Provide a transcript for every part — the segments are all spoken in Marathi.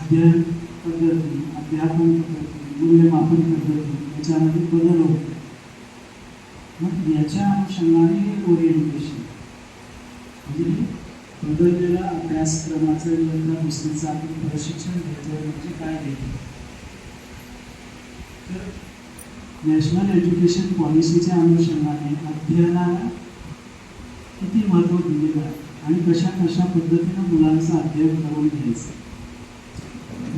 अध्ययन पद्धती, अध्यापन पद्धती, मूल्यमापन पद्धती याच्यामध्ये बदल होतो. मग याच्या अनुषंगाने हे ओरिएंटेशन म्हणजे बदललेल्या अभ्यासक्रमाचं इयत्ता दुसरीचं आपण प्रशिक्षण घेतोय म्हणजे काय घेतो. तर नॅशनल एज्युकेशन पॉलिसीच्या अनुषंगाने अध्ययनाला किती महत्त्व दिलेलं आहे आणि कशा कशा पद्धतीनं मुलांचं अध्ययन करून घ्यायचं.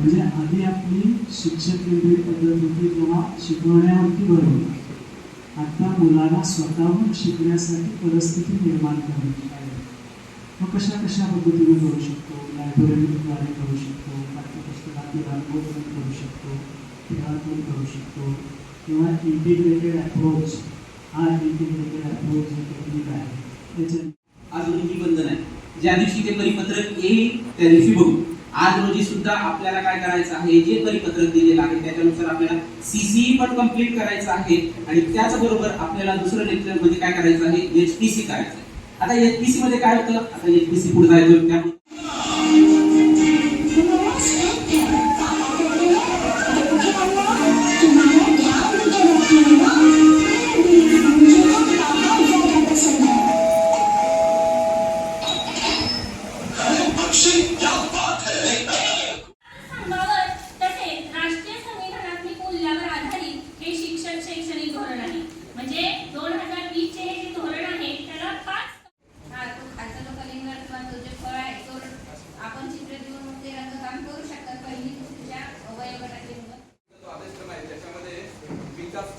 म्हणजे आधी आपली शिक्षक केंद्रित पद्धत होती तेव्हा शिकवण्यावरती भर होता. आता मुलांना स्वतःहून शिकण्यासाठी परिस्थिती निर्माण करण्याची आहे. मग कशा कशा पद्धतीने करू शकतो. लायब्ररीद्वारे करू शकतो, पाठ्यपुस्तकातील अनुभव करू शकतो, खेळातून करू शकतो किंवा इंटिग्रेटेड अप्रोच. हा इंटिग्रेटेड अप्रोच जे टेक्निक आहे त्याच्या आज निबंधन आहे. ज्या दिवशी ते परिपत्रक येईल त्या दिवशी बघू. आज रोजी सुद्धा आपल्याला काय करायचं आहे, जे परिपत्रक दिलेलं आहे त्याच्यानुसार आपल्याला सीसी पण कंप्लीट करायचं आहे आणि त्याचबरोबर आपल्याला दुसरं लेक्चर मध्ये काय करायचं आहे, एचपीसी करायचं आहे. आता एचपीसी मध्ये काय होतं, आता एचपीसी पुढे जायचं त्यामुळे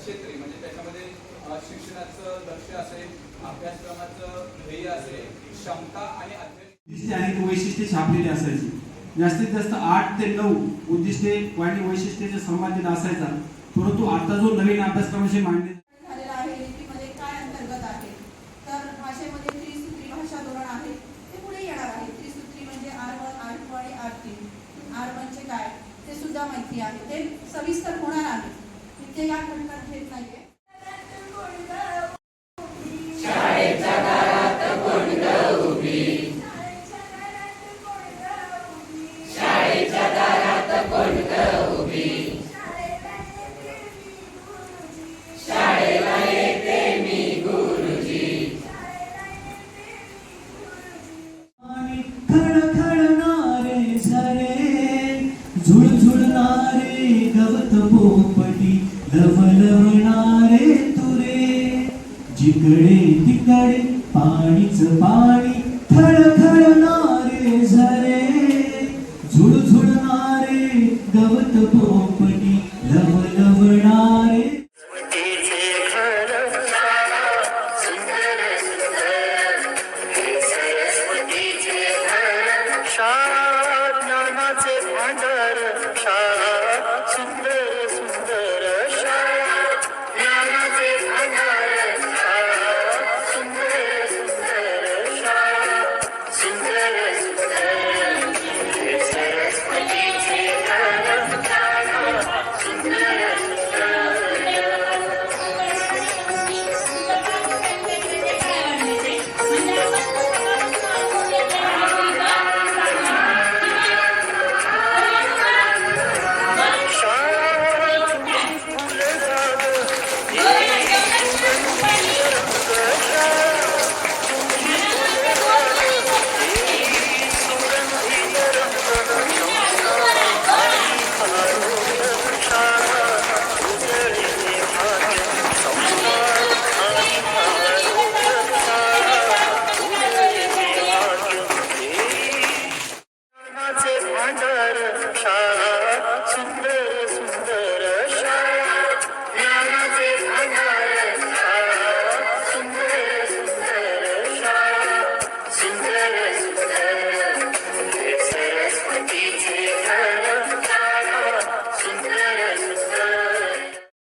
क्षेत्र म्हणजे त्याच्यामध्ये शिक्षणाचं लक्ष असेल, अभ्यासक्रमाचं ध्येय असेल, क्षमता आणि उद्दिष्टे आणि वैशिष्ट्ये छापलेली असायची. जास्तीत जास्त 8 ते 9 उद्दिष्टे आणि वैशिष्ट्याच्या संबंधित असायचा. परंतु आता जो नवीन अभ्यासक्रमाशी मांडले झालेला आहे नीतीमध्ये काय अंतर्गत आहे, तर भाषेमध्ये त्रिसूत्री भाषा धोरण आहे ते पुढे येणार आहे. त्रिसूत्री म्हणजे R1, R2 आणि R3. R1 चे काय ते सुद्धा माहिती आहे, ते सविस्तर होणार आहे. इथे या खंडात घेत नाहीये. शाळेच्या दारात कोण उभी, शाळेच्या दारात कोण उभी, शाळेला येते मी गुरुजी. आणि खळखळणारे झरे, झुळझुळणारे गवत पोपटी, लवलवणारे तुरे, जिकडे तिकडे पाणीच पाणी.